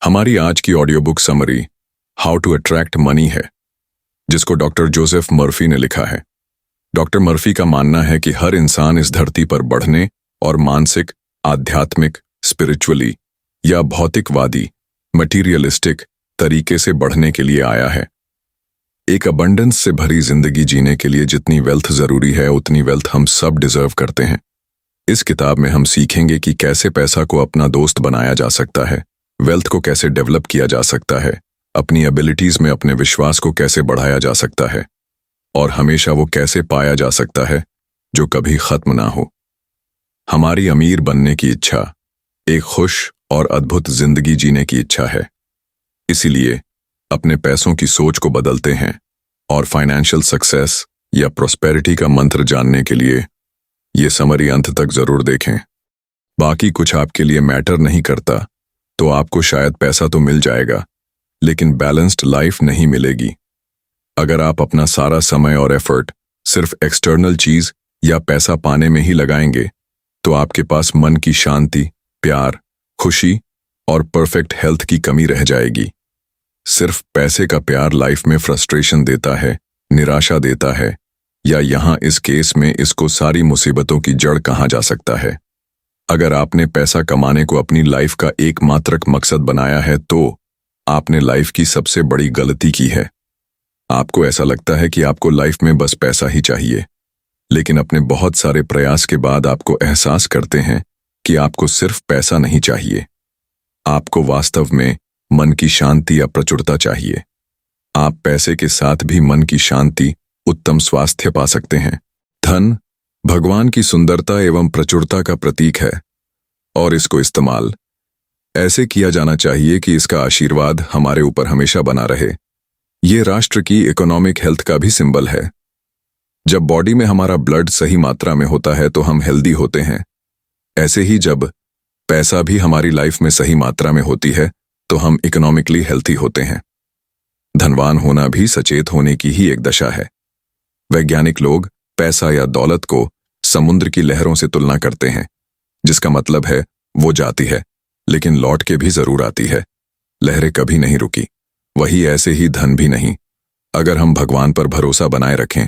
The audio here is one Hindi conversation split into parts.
हमारी आज की audio book summary how to attract money है, जिसको डॉक्टर जोसेफ मर्फी ने लिखा है। डॉक्टर मर्फी का मानना है कि हर इंसान इस धरती पर बढ़ने और मानसिक, आध्यात्मिक, स्पिरिचुअली या भौतिकवादी, मटीरियलिस्टिक तरीके से बढ़ने के लिए आया है। एक अबंडेंस से भरी जिंदगी जीने के लिए जितनी वेल्थ जरूरी है उतनी वेल्थ हम सब डिजर्व करते हैं। इस किताब में हम सीखेंगे कि कैसे पैसा को अपना दोस्त बनाया जा सकता है, वेल्थ को कैसे डेवलप किया जा सकता है, अपनी एबिलिटीज में अपने विश्वास को कैसे बढ़ाया जा सकता है और हमेशा वो कैसे पाया जा सकता है जो कभी खत्म ना हो। हमारी अमीर बनने की इच्छा एक खुश और अद्भुत जिंदगी जीने की इच्छा है। इसीलिए अपने पैसों की सोच को बदलते हैं और फाइनेंशियल सक्सेस या प्रोस्पेरिटी का मंत्र जानने के लिए ये समरी अंत तक जरूर देखें। बाकी कुछ आपके लिए मैटर नहीं करता तो आपको शायद पैसा तो मिल जाएगा, लेकिन बैलेंस्ड लाइफ नहीं मिलेगी। अगर आप अपना सारा समय और एफर्ट सिर्फ एक्सटर्नल चीज या पैसा पाने में ही लगाएंगे तो आपके पास मन की शांति, प्यार, खुशी और परफेक्ट हेल्थ की कमी रह जाएगी। सिर्फ पैसे का प्यार लाइफ में फ्रस्ट्रेशन देता है, निराशा देता है, या यहाँ इस केस में इसको सारी मुसीबतों की जड़ कहा जा सकता है। अगर आपने पैसा कमाने को अपनी लाइफ का एकमात्र मकसद बनाया है तो आपने लाइफ की सबसे बड़ी गलती की है। आपको ऐसा लगता है कि आपको लाइफ में बस पैसा ही चाहिए, लेकिन अपने बहुत सारे प्रयास के बाद आपको एहसास करते हैं कि आपको सिर्फ पैसा नहीं चाहिए, आपको वास्तव में मन की शांति या प्रचुरता चाहिए। आप पैसे के साथ भी मन की शांति, उत्तम स्वास्थ्य पा सकते हैं। धन भगवान की सुंदरता एवं प्रचुरता का प्रतीक है और इसको इस्तेमाल ऐसे किया जाना चाहिए कि इसका आशीर्वाद हमारे ऊपर हमेशा बना रहे। ये राष्ट्र की इकोनॉमिक हेल्थ का भी सिंबल है। जब बॉडी में हमारा ब्लड सही मात्रा में होता है तो हम हेल्दी होते हैं। ऐसे ही जब पैसा भी हमारी लाइफ में सही मात्रा में होती है तो हम इकोनॉमिकली हेल्थी होते हैं। धनवान होना भी सचेत होने की ही एक दशा है। वैज्ञानिक लोग पैसा या दौलत को समुद्र की लहरों से तुलना करते हैं, जिसका मतलब है वो जाती है लेकिन लौट के भी जरूर आती है। लहरें कभी नहीं रुकी, वही ऐसे ही धन भी नहीं। अगर हम भगवान पर भरोसा बनाए रखें,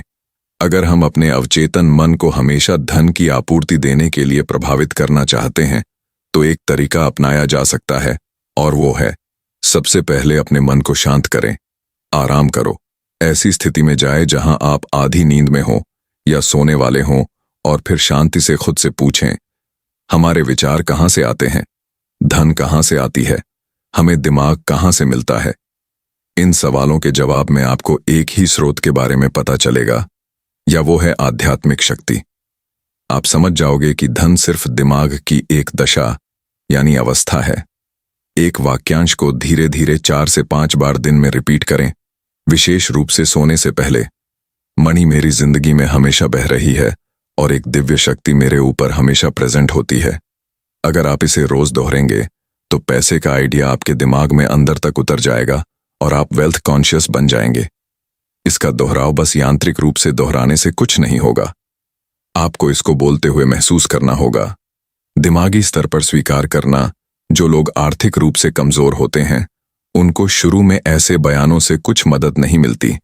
अगर हम अपने अवचेतन मन को हमेशा धन की आपूर्ति देने के लिए प्रभावित करना चाहते हैं तो एक तरीका अपनाया जा सकता है और वो है सबसे पहले अपने मन को शांत करें, आराम करो। ऐसी स्थिति में जाए जहां आप आधी नींद में हो या सोने वाले हों और फिर शांति से खुद से पूछें, हमारे विचार कहां से आते हैं, धन कहां से आती है, हमें दिमाग कहां से मिलता है। इन सवालों के जवाब में आपको एक ही स्रोत के बारे में पता चलेगा, या वो है आध्यात्मिक शक्ति। आप समझ जाओगे कि धन सिर्फ दिमाग की एक दशा यानी अवस्था है। एक वाक्यांश को धीरे धीरे 4 से 5 बार दिन में रिपीट करें, विशेष रूप से सोने से पहले। मणि मेरी जिंदगी में हमेशा बह रही है और एक दिव्य शक्ति मेरे ऊपर हमेशा प्रेजेंट होती है। अगर आप इसे रोज दोहरेंगे तो पैसे का आइडिया आपके दिमाग में अंदर तक उतर जाएगा और आप वेल्थ कॉन्शियस बन जाएंगे। इसका दोहराव बस यांत्रिक रूप से दोहराने से कुछ नहीं होगा। आपको इसको बोलते हुए महसूस करना होगा। दिमागी स्तर पर स्वीकार करना, जो लोग आर्थिक रूप से कमजोर होते हैं उनको शुरू में ऐसे बयानों से कुछ मदद नहीं मिलती,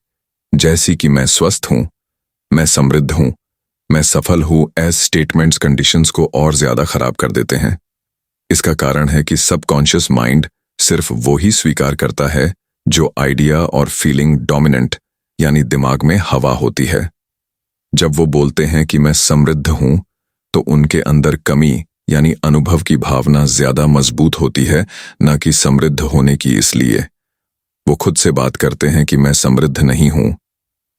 जैसी कि मैं स्वस्थ हूं, मैं समृद्ध हूं, मैं सफल हूं। एज स्टेटमेंट्स कंडीशंस को और ज्यादा खराब कर देते हैं। इसका कारण है कि सबकॉन्शियस माइंड सिर्फ वो ही स्वीकार करता है जो आइडिया और फीलिंग डोमिनेंट यानी दिमाग में हवा होती है। जब वो बोलते हैं कि मैं समृद्ध हूं तो उनके अंदर कमी यानी अनुभव की भावना ज्यादा मजबूत होती है, न कि समृद्ध होने की। इसलिए वो खुद से बात करते हैं कि मैं समृद्ध नहीं हूं,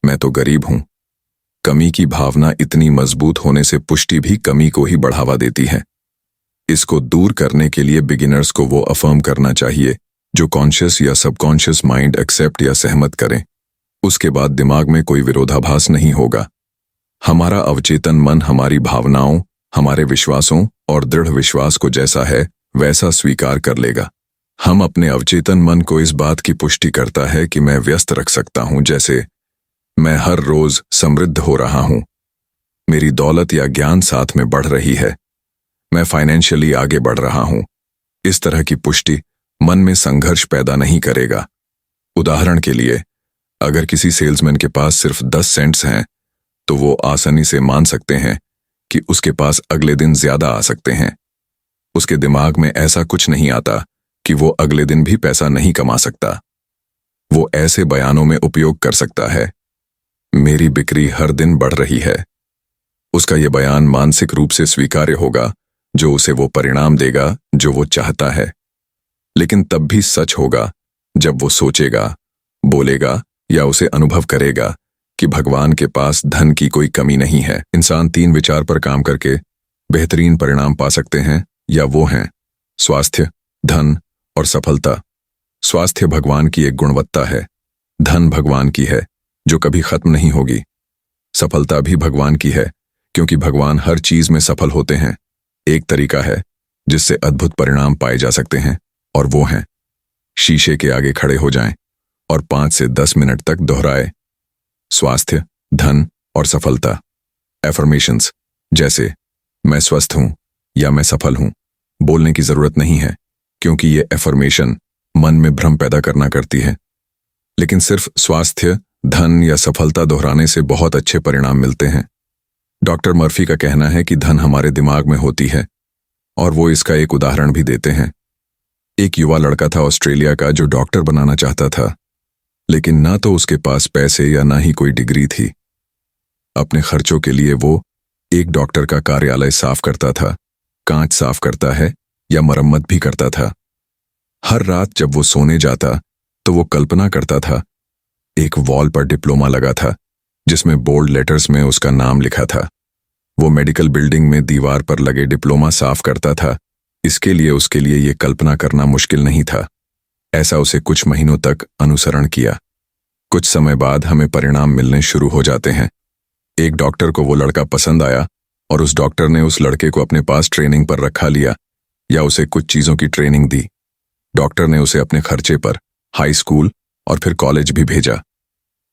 मैं तो गरीब हूं। कमी की भावना इतनी मजबूत होने से पुष्टि भी कमी को ही बढ़ावा देती है। इसको दूर करने के लिए बिगिनर्स को वो अफर्म करना चाहिए जो कॉन्शियस या सबकॉन्शियस माइंड एक्सेप्ट या सहमत करें। उसके बाद दिमाग में कोई विरोधाभास नहीं होगा। हमारा अवचेतन मन हमारी भावनाओं, हमारे विश्वासों और दृढ़ विश्वास को जैसा है वैसा स्वीकार कर लेगा। हम अपने अवचेतन मन को इस बात की पुष्टि करता है कि मैं व्यस्त रख सकता हूं, जैसे मैं हर रोज समृद्ध हो रहा हूं, मेरी दौलत या ज्ञान साथ में बढ़ रही है, मैं फाइनेंशियली आगे बढ़ रहा हूं। इस तरह की पुष्टि मन में संघर्ष पैदा नहीं करेगा। उदाहरण के लिए, अगर किसी सेल्समैन के पास सिर्फ 10 सेंट्स हैं, तो वो आसानी से मान सकते हैं कि उसके पास अगले दिन ज्यादा आ सकते हैं। उसके दिमाग में ऐसा कुछ नहीं आता कि वो अगले दिन भी पैसा नहीं कमा सकता। वो ऐसे बयानों में उपयोग कर सकता है, मेरी बिक्री हर दिन बढ़ रही है। उसका यह बयान मानसिक रूप से स्वीकार्य होगा, जो उसे वो परिणाम देगा जो वो चाहता है। लेकिन तब भी सच होगा जब वो सोचेगा, बोलेगा या उसे अनुभव करेगा कि भगवान के पास धन की कोई कमी नहीं है। इंसान 3 विचार पर काम करके बेहतरीन परिणाम पा सकते हैं, या वो हैं स्वास्थ्य, धन और सफलता। स्वास्थ्य भगवान की एक गुणवत्ता है, धन भगवान की है जो कभी खत्म नहीं होगी। सफलता भी भगवान की है, क्योंकि भगवान हर चीज में सफल होते हैं। एक तरीका है जिससे अद्भुत परिणाम पाए जा सकते हैं, और वो है शीशे के आगे खड़े हो जाएं और 5 से 10 मिनट तक दोहराए, स्वास्थ्य, धन और सफलता। एफर्मेशंस जैसे मैं स्वस्थ हूं या मैं सफल हूं बोलने की जरूरत नहीं है, क्योंकि ये एफर्मेशन मन में भ्रम पैदा करना करती है। लेकिन सिर्फ स्वास्थ्य, धन या सफलता दोहराने से बहुत अच्छे परिणाम मिलते हैं। डॉक्टर मर्फी का कहना है कि धन हमारे दिमाग में होती है, और वो इसका एक उदाहरण भी देते हैं। एक युवा लड़का था ऑस्ट्रेलिया का जो डॉक्टर बनाना चाहता था, लेकिन ना तो उसके पास पैसे या ना ही कोई डिग्री थी। अपने खर्चों के लिए वो एक डॉक्टर का कार्यालय साफ करता था, कांच साफ करता है या मरम्मत भी करता था। हर रात जब वो सोने जाता तो वो कल्पना करता था, एक वॉल पर डिप्लोमा लगा था जिसमें बोल्ड लेटर्स में उसका नाम लिखा था। वो मेडिकल बिल्डिंग में दीवार पर लगे डिप्लोमा साफ करता था। इसके लिए उसके लिए ये कल्पना करना मुश्किल नहीं था। ऐसा उसे कुछ महीनों तक अनुसरण किया। कुछ समय बाद हमें परिणाम मिलने शुरू हो जाते हैं। एक डॉक्टर को वो लड़का पसंद आया और उस डॉक्टर ने उस लड़के को अपने पास ट्रेनिंग पर रखा लिया या उसे कुछ चीजों की ट्रेनिंग दी। डॉक्टर ने उसे अपने खर्चे पर हाई स्कूल और फिर कॉलेज भी भेजा।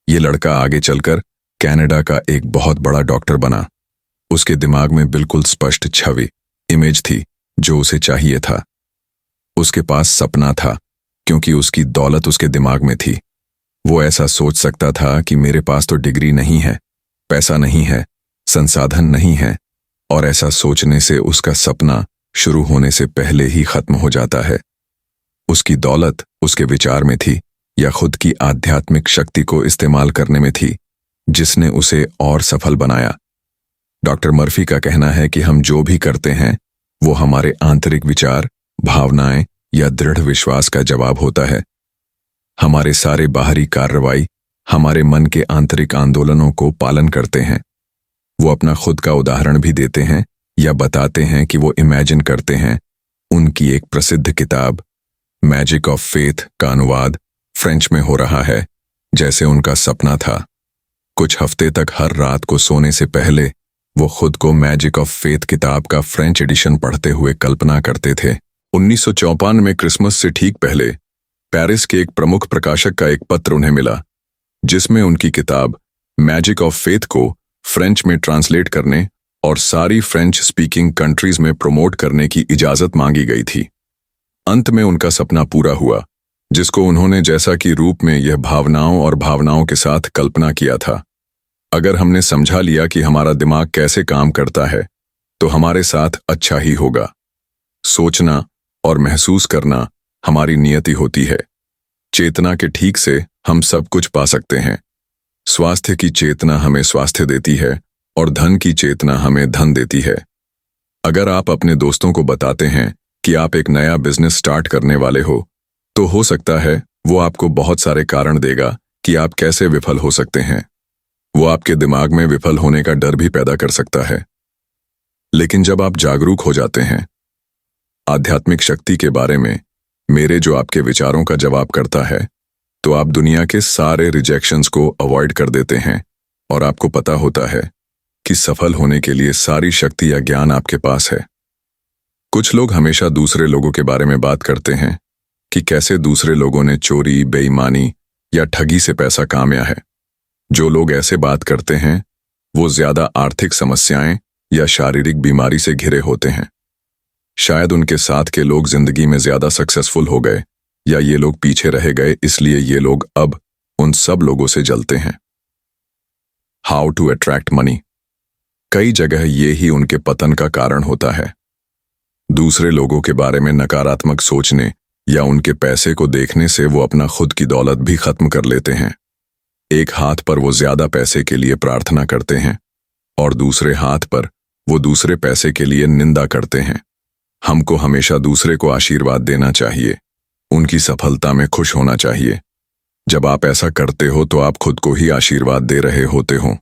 ये लड़का आगे चलकर कनाडा का एक बहुत बड़ा डॉक्टर बना। उसके दिमाग में बिल्कुल स्पष्ट छवि, इमेज थी जो उसे चाहिए था। उसके पास सपना था, क्योंकि उसकी दौलत उसके दिमाग में थी। वो ऐसा सोच सकता था कि मेरे पास तो डिग्री नहीं है, पैसा नहीं है, संसाधन नहीं है, और ऐसा सोचने से उसका सपना शुरू होने से पहले ही खत्म हो जाता है। उसकी दौलत उसके विचार में थी या खुद की आध्यात्मिक शक्ति को इस्तेमाल करने में थी, जिसने उसे और सफल बनाया। डॉक्टर मर्फी का कहना है कि हम जो भी करते हैं वो हमारे आंतरिक विचार, भावनाएं या दृढ़ विश्वास का जवाब होता है। हमारे सारे बाहरी कार्रवाई हमारे मन के आंतरिक आंदोलनों को पालन करते हैं। वो अपना खुद का उदाहरण भी देते हैं या बताते हैं कि वो इमेजिन करते हैं। उनकी एक प्रसिद्ध किताब मैजिक ऑफ फेथ का अनुवाद फ्रेंच में हो रहा है, जैसे उनका सपना था। कुछ हफ्ते तक हर रात को सोने से पहले वो खुद को मैजिक ऑफ फेथ किताब का फ्रेंच एडिशन पढ़ते हुए कल्पना करते थे। 1954 में क्रिसमस से ठीक पहले पेरिस के एक प्रमुख प्रकाशक का एक पत्र उन्हें मिला, जिसमें उनकी किताब मैजिक ऑफ फेथ को फ्रेंच में ट्रांसलेट करने और सारी फ्रेंच स्पीकिंग कंट्रीज में प्रमोट करने की इजाजत मांगी गई थी। अंत में उनका सपना पूरा हुआ, जिसको उन्होंने जैसा कि रूप में यह भावनाओं और भावनाओं के साथ कल्पना किया था। अगर हमने समझा लिया कि हमारा दिमाग कैसे काम करता है, तो हमारे साथ अच्छा ही होगा। सोचना और महसूस करना हमारी नियति होती है। चेतना के ठीक से हम सब कुछ पा सकते हैं। स्वास्थ्य की चेतना हमें स्वास्थ्य देती है और धन की चेतना हमें धन देती है। अगर आप अपने दोस्तों को बताते हैं कि आप एक नया बिजनेस स्टार्ट करने वाले हो, तो हो सकता है वो आपको बहुत सारे कारण देगा कि आप कैसे विफल हो सकते हैं। वो आपके दिमाग में विफल होने का डर भी पैदा कर सकता है। लेकिन जब आप जागरूक हो जाते हैं आध्यात्मिक शक्ति के बारे में, मेरे जो आपके विचारों का जवाब करता है, तो आप दुनिया के सारे रिजेक्शंस को अवॉइड कर देते हैं और आपको पता होता है कि सफल होने के लिए सारी शक्ति या ज्ञान आपके पास है। कुछ लोग हमेशा दूसरे लोगों के बारे में बात करते हैं कि कैसे दूसरे लोगों ने चोरी, बेईमानी या ठगी से पैसा कमाया है। जो लोग ऐसे बात करते हैं वो ज्यादा आर्थिक समस्याएं या शारीरिक बीमारी से घिरे होते हैं। शायद उनके साथ के लोग जिंदगी में ज्यादा सक्सेसफुल हो गए या ये लोग पीछे रह गए इसलिए ये लोग अब उन सब लोगों से जलते हैं। How to attract money. कई जगह ये ही उनके पतन का कारण होता है। दूसरे लोगों के बारे में नकारात्मक सोचने या उनके पैसे को देखने से वो अपना खुद की दौलत भी खत्म कर लेते हैं। एक हाथ पर वो ज्यादा पैसे के लिए प्रार्थना करते हैं और दूसरे हाथ पर वो दूसरे पैसे के लिए निंदा करते हैं। हमको हमेशा दूसरे को आशीर्वाद देना चाहिए, उनकी सफलता में खुश होना चाहिए। जब आप ऐसा करते हो तो आप खुद को ही आशीर्वाद दे रहे होते हो।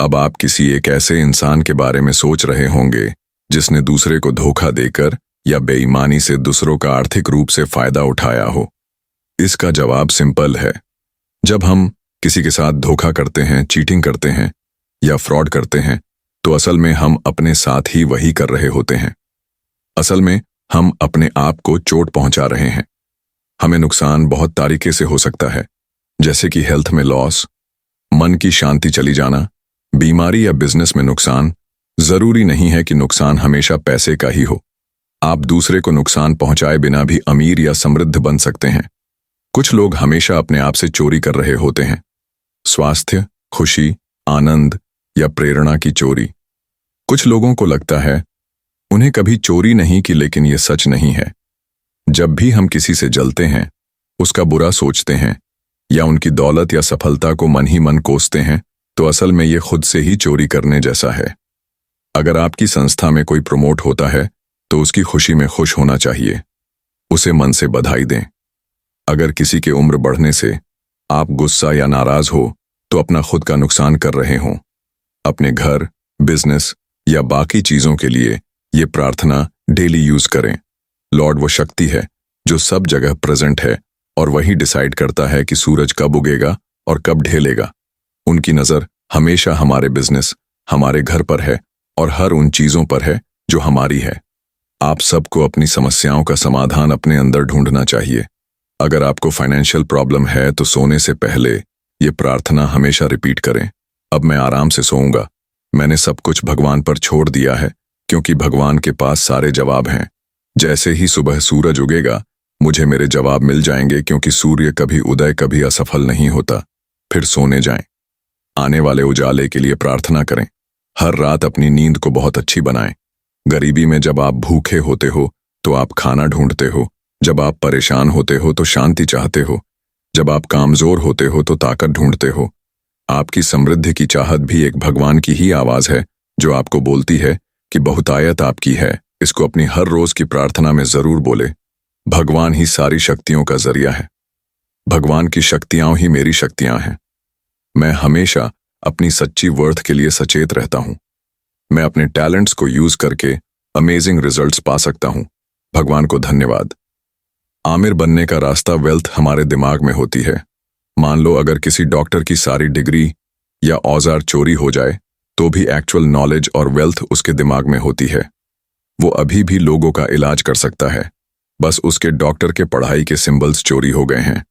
अब आप किसी एक ऐसे इंसान के बारे में सोच रहे होंगे जिसने दूसरे को धोखा देकर या बेईमानी से दूसरों का आर्थिक रूप से फायदा उठाया हो। इसका जवाब सिंपल है। जब हम किसी के साथ धोखा करते हैं, चीटिंग करते हैं या फ्रॉड करते हैं तो असल में हम अपने साथ ही वही कर रहे होते हैं। असल में हम अपने आप को चोट पहुंचा रहे हैं। हमें नुकसान बहुत तरीके से हो सकता है, जैसे कि हेल्थ में लॉस, मन की शांति चली जाना, बीमारी या बिजनेस में नुकसान। जरूरी नहीं है कि नुकसान हमेशा पैसे का ही हो। आप दूसरे को नुकसान पहुंचाए बिना भी अमीर या समृद्ध बन सकते हैं। कुछ लोग हमेशा अपने आप से चोरी कर रहे होते हैं। स्वास्थ्य, खुशी, आनंद या प्रेरणा की चोरी। कुछ लोगों को लगता है उन्हें कभी चोरी नहीं की, लेकिन ये सच नहीं है। जब भी हम किसी से जलते हैं, उसका बुरा सोचते हैं या उनकी दौलत या सफलता को मन ही मन कोसते हैं तो असल में ये खुद से ही चोरी करने जैसा है। अगर आपकी संस्था में कोई प्रमोट होता है तो उसकी खुशी में खुश होना चाहिए, उसे मन से बधाई दें। अगर किसी के उम्र बढ़ने से आप गुस्सा या नाराज हो तो अपना खुद का नुकसान कर रहे हो। अपने घर, बिजनेस या बाकी चीजों के लिए ये प्रार्थना डेली यूज करें। लॉर्ड वो शक्ति है जो सब जगह प्रेजेंट है और वही डिसाइड करता है कि सूरज कब उगेगा और कब ढलेगा। उनकी नजर हमेशा हमारे बिजनेस, हमारे घर पर है और हर उन चीजों पर है जो हमारी है। आप सबको अपनी समस्याओं का समाधान अपने अंदर ढूंढना चाहिए। अगर आपको फाइनेंशियल प्रॉब्लम है तो सोने से पहले ये प्रार्थना हमेशा रिपीट करें। अब मैं आराम से सोऊंगा, मैंने सब कुछ भगवान पर छोड़ दिया है, क्योंकि भगवान के पास सारे जवाब हैं। जैसे ही सुबह सूरज उगेगा मुझे मेरे जवाब मिल जाएंगे, क्योंकि सूर्य कभी उदय कभी असफल नहीं होता। फिर सोने जाएं। आने वाले उजाले के लिए प्रार्थना करें। हर रात अपनी नींद को बहुत अच्छी बनाएं। गरीबी में जब आप भूखे होते हो तो आप खाना ढूंढते हो, जब आप परेशान होते हो तो शांति चाहते हो, जब आप कमजोर होते हो तो ताकत ढूंढते हो। आपकी समृद्धि की चाहत भी एक भगवान की ही आवाज है जो आपको बोलती है कि बहुतायत आपकी है। इसको अपनी हर रोज की प्रार्थना में जरूर बोले। भगवान ही सारी शक्तियों का जरिया है। भगवान की शक्तियां ही मेरी शक्तियां हैं। मैं हमेशा अपनी सच्ची वर्थ के लिए सचेत रहता हूं। मैं अपने टैलेंट्स को यूज करके अमेजिंग रिजल्ट्स पा सकता हूं। भगवान को धन्यवाद। आमिर बनने का रास्ता वेल्थ हमारे दिमाग में होती है। मान लो अगर किसी डॉक्टर की सारी डिग्री या औजार चोरी हो जाए तो भी एक्चुअल नॉलेज और वेल्थ उसके दिमाग में होती है। वो अभी भी लोगों का इलाज कर सकता है, बस उसके डॉक्टर के पढ़ाई के सिंबल्स चोरी हो गए हैं।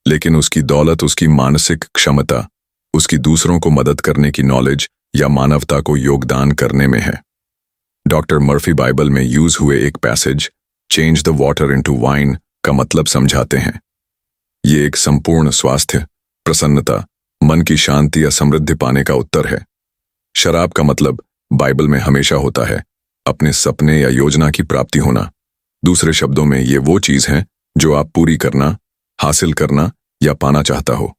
लेकिन उसकी दौलत उसकी मानसिक क्षमता, उसकी दूसरों को मदद करने की नॉलेज या मानवता को योगदान करने में है। डॉक्टर मर्फी बाइबल में यूज हुए एक passage change the water into wine का मतलब समझाते हैं। ये एक संपूर्ण स्वास्थ्य, प्रसन्नता, मन की शांति या समृद्धि पाने का उत्तर है। शराब का मतलब बाइबल में हमेशा होता है अपने सपने या योजना की प्राप्ति होना। दूसरे शब्दों में ये वो चीज है जो आप पूरी करना, हासिल करना या पाना चाहता हो।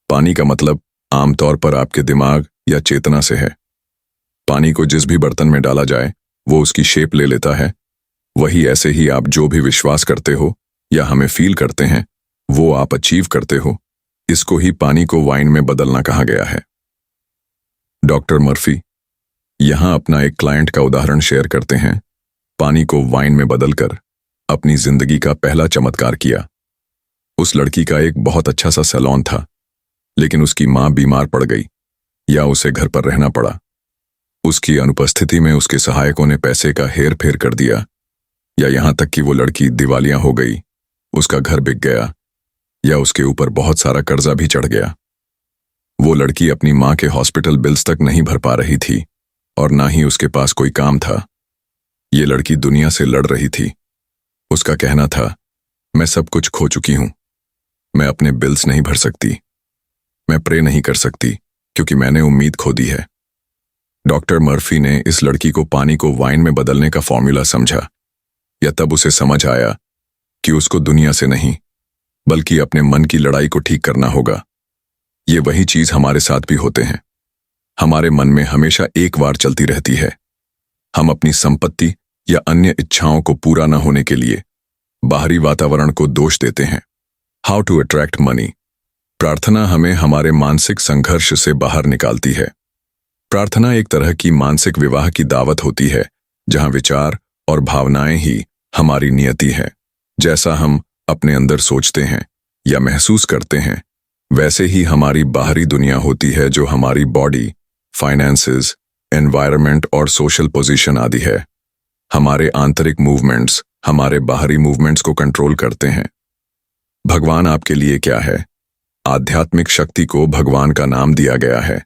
पानी का मतलब आमतौर पर आपके दिमाग या चेतना से है। पानी को जिस भी बर्तन में डाला जाए वो उसकी शेप ले लेता है। वही ऐसे ही आप जो भी विश्वास करते हो या हमें फील करते हैं वो आप अचीव करते हो। इसको ही पानी को वाइन में बदलना कहा गया है। डॉक्टर मर्फी यहां अपना एक क्लाइंट का उदाहरण शेयर करते हैं। पानी को वाइन में बदलकर अपनी जिंदगी का पहला चमत्कार किया। उस लड़की का एक बहुत अच्छा सा सैलून था, लेकिन उसकी मां बीमार पड़ गई या उसे घर पर रहना पड़ा। उसकी अनुपस्थिति में उसके सहायकों ने पैसे का हेर फेर कर दिया, या यहां तक कि वो लड़की दिवालिया हो गई, उसका घर बिक गया या उसके ऊपर बहुत सारा कर्जा भी चढ़ गया। वो लड़की अपनी मां के हॉस्पिटल बिल्स तक नहीं भर पा रही थी और ना ही उसके पास कोई काम था। ये लड़की दुनिया से लड़ रही थी। उसका कहना था, मैं सब कुछ खो चुकी हूं। मैं अपने बिल्स नहीं भर सकती। मैं प्रे नहीं कर सकती क्योंकि मैंने उम्मीद खो दी है। डॉक्टर मर्फी ने इस लड़की को पानी को वाइन में बदलने का फॉर्मूला समझा, या तब उसे समझ आया कि उसको दुनिया से नहीं बल्कि अपने मन की लड़ाई को ठीक करना होगा। ये वही चीज हमारे साथ भी होते हैं। हमारे मन में हमेशा एक वार चलती रहती है। हम अपनी संपत्ति या अन्य इच्छाओं को पूरा न होने के लिए बाहरी वातावरण को दोष देते हैं। How to attract money. प्रार्थना हमें हमारे मानसिक संघर्ष से बाहर निकालती है। प्रार्थना एक तरह की मानसिक विवाह की दावत होती है, जहां विचार और भावनाएं ही हमारी नियति है। जैसा हम अपने अंदर सोचते हैं या महसूस करते हैं, वैसे ही हमारी बाहरी दुनिया होती है, जो हमारी बॉडी, फाइनेंसेस, एनवायरनमेंट और सोशल पोजीशन आदि है। हमारे आंतरिक मूवमेंट्स हमारे बाहरी मूवमेंट्स को कंट्रोल करते हैं। भगवान आपके लिए क्या है? आध्यात्मिक शक्ति को भगवान का नाम दिया गया है।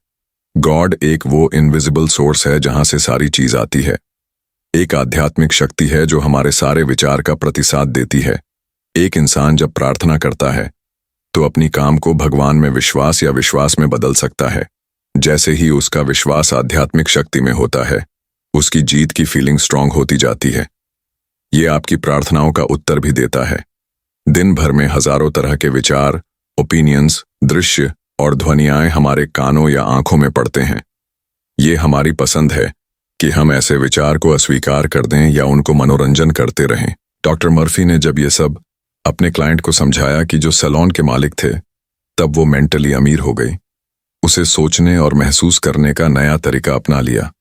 गॉड एक वो इनविजिबल सोर्स है जहां से सारी चीज आती है। एक आध्यात्मिक शक्ति है जो हमारे सारे विचार का प्रतिसाद देती है। एक इंसान जब प्रार्थना करता है तो अपनी काम को भगवान में विश्वास या विश्वास में बदल सकता है। जैसे ही उसका विश्वास आध्यात्मिक शक्ति में होता है, उसकी जीत की फीलिंग स्ट्रांग होती जाती है। ये आपकी प्रार्थनाओं का उत्तर भी देता है। दिन भर में हजारों तरह के विचार, ओपिनियंस, दृश्य और ध्वनियाएं हमारे कानों या आंखों में पड़ते हैं। ये हमारी पसंद है कि हम ऐसे विचार को अस्वीकार कर दें या उनको मनोरंजन करते रहें। डॉक्टर मर्फी ने जब ये सब अपने क्लाइंट को समझाया कि जो सैलून के मालिक थे, तब वो मेंटली अमीर हो गई। उसे सोचने और महसूस करने का नया तरीका अपना लिया।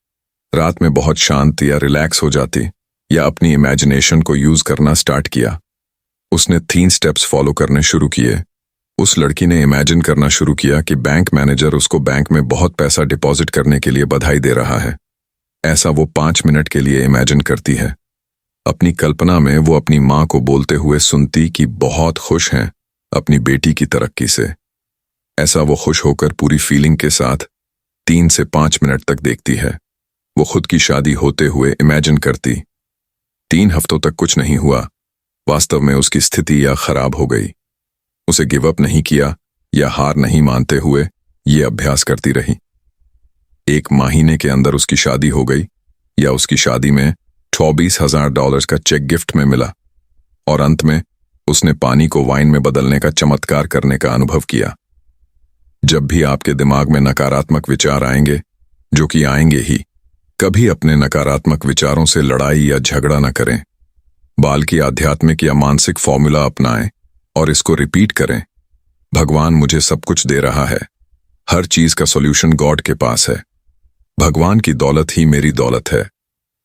रात में बहुत शांत या रिलैक्स हो जाती या अपनी इमेजिनेशन को यूज करना स्टार्ट किया। उसने 3 स्टेप्स फॉलो करने शुरू किए। उस लड़की ने इमेजिन करना शुरू किया कि बैंक मैनेजर उसको बैंक में बहुत पैसा डिपॉजिट करने के लिए बधाई दे रहा है। ऐसा वो 5 मिनट के लिए इमेजिन करती है। अपनी कल्पना में वो अपनी माँ को बोलते हुए सुनती कि बहुत खुश हैं अपनी बेटी की तरक्की से। ऐसा वो खुश होकर पूरी फीलिंग के साथ 3 से 5 मिनट तक देखती है। वो खुद की शादी होते हुए इमेजिन करती। 3 हफ्तों तक कुछ नहीं हुआ। वास्तव में उसकी स्थिति या खराब हो गई। उसे गिव अप नहीं किया या हार नहीं मानते हुए ये अभ्यास करती रही। 1 महीने के अंदर उसकी शादी हो गई, या उसकी शादी में $24,000 का चेक गिफ्ट में मिला, और अंत में उसने पानी को वाइन में बदलने का चमत्कार करने का अनुभव किया। जब भी आपके दिमाग में नकारात्मक विचार आएंगे, जो कि आएंगे ही, कभी अपने नकारात्मक विचारों से लड़ाई या झगड़ा न करें। बल्कि आध्यात्मिक या मानसिक फॉर्मूला अपनाएं और इसको रिपीट करें। भगवान मुझे सब कुछ दे रहा है। हर चीज का सॉल्यूशन गॉड के पास है। भगवान की दौलत ही मेरी दौलत है।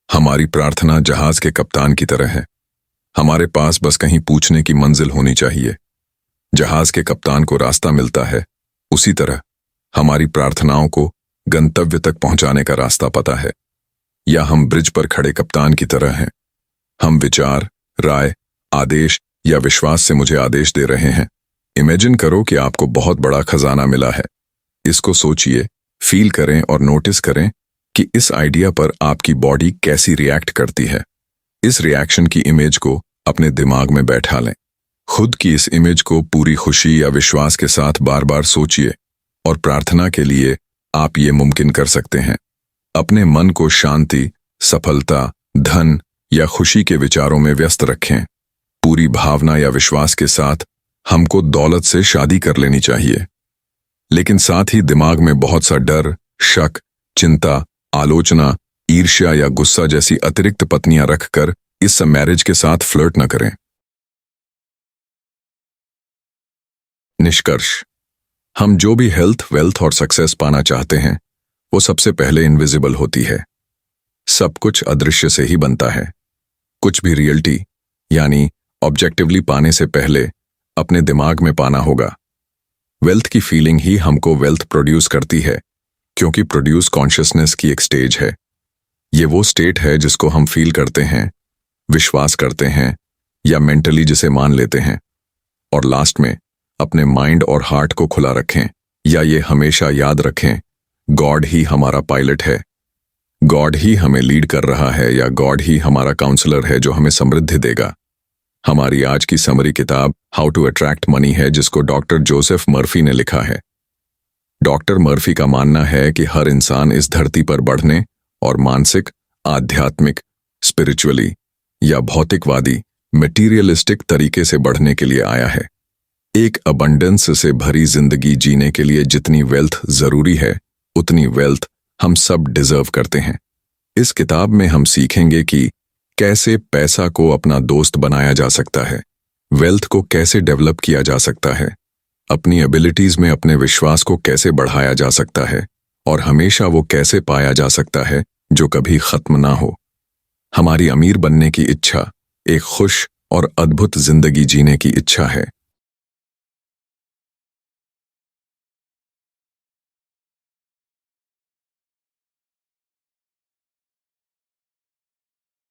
हमारी प्रार्थना जहाज के कप्तान की तरह है। हमारे पास बस कहीं पूछने की मंजिल होनी चाहिए। जहाज के कप्तान को रास्ता मिलता है, उसी तरह हमारी प्रार्थनाओं को गंतव्य तक पहुंचाने का रास्ता पता है। या हम ब्रिज पर खड़े कप्तान की तरह हैं। हम विचार, राय, आदेश या विश्वास से मुझे आदेश दे रहे हैं। इमेजिन करो कि आपको बहुत बड़ा खजाना मिला है। इसको सोचिए, फील करें और नोटिस करें कि इस आइडिया पर आपकी बॉडी कैसी रिएक्ट करती है। इस रिएक्शन की इमेज को अपने दिमाग में बैठा लें। खुद की इस इमेज को पूरी खुशी या विश्वास के साथ बार बार सोचिए, और प्रार्थना के लिए आप ये मुमकिन कर सकते हैं। अपने मन को शांति, सफलता, धन या खुशी के विचारों में व्यस्त रखें। पूरी भावना या विश्वास के साथ हमको दौलत से शादी कर लेनी चाहिए, लेकिन साथ ही दिमाग में बहुत सा डर, शक, चिंता, आलोचना, ईर्ष्या या गुस्सा जैसी अतिरिक्त पत्नियां रखकर इस मैरिज के साथ फ्लर्ट न करें। निष्कर्ष, हम जो भी हेल्थ, वेल्थ और सक्सेस पाना चाहते हैं, वो सबसे पहले इनविजिबल होती है। सब कुछ अदृश्य से ही बनता है। कुछ भी रियलिटी यानी ऑब्जेक्टिवली पाने से पहले अपने दिमाग में पाना होगा। वेल्थ की फीलिंग ही हमको वेल्थ प्रोड्यूस करती है, क्योंकि प्रोड्यूस कॉन्शियसनेस की एक स्टेज है। ये वो स्टेट है जिसको हम फील करते हैं, विश्वास करते हैं या मेंटली जिसे मान लेते हैं। और लास्ट में अपने माइंड और हार्ट को खुला रखें, या ये हमेशा याद रखें, गॉड ही हमारा पायलट है। गॉड ही हमें लीड कर रहा है, या गॉड ही हमारा काउंसलर है जो हमें समृद्धि देगा। हमारी आज की समरी किताब हाउ टू अट्रैक्ट मनी है, जिसको डॉक्टर जोसेफ मर्फी ने लिखा है। डॉक्टर मर्फी का मानना है कि हर इंसान इस धरती पर बढ़ने और मानसिक, आध्यात्मिक, स्पिरिचुअली या भौतिकवादी, मटीरियलिस्टिक तरीके से बढ़ने के लिए आया है। एक अबंडेंस से भरी जिंदगी जीने के लिए जितनी वेल्थ जरूरी है, उतनी वेल्थ हम सब डिजर्व करते हैं। इस किताब में हम सीखेंगे कि कैसे पैसा को अपना दोस्त बनाया जा सकता है, वेल्थ को कैसे डेवलप किया जा सकता है, अपनी एबिलिटीज में अपने विश्वास को कैसे बढ़ाया जा सकता है और हमेशा वो कैसे पाया जा सकता है जो कभी खत्म ना हो। हमारी अमीर बनने की इच्छा एक खुश और अद्भुत जिंदगी जीने की इच्छा है।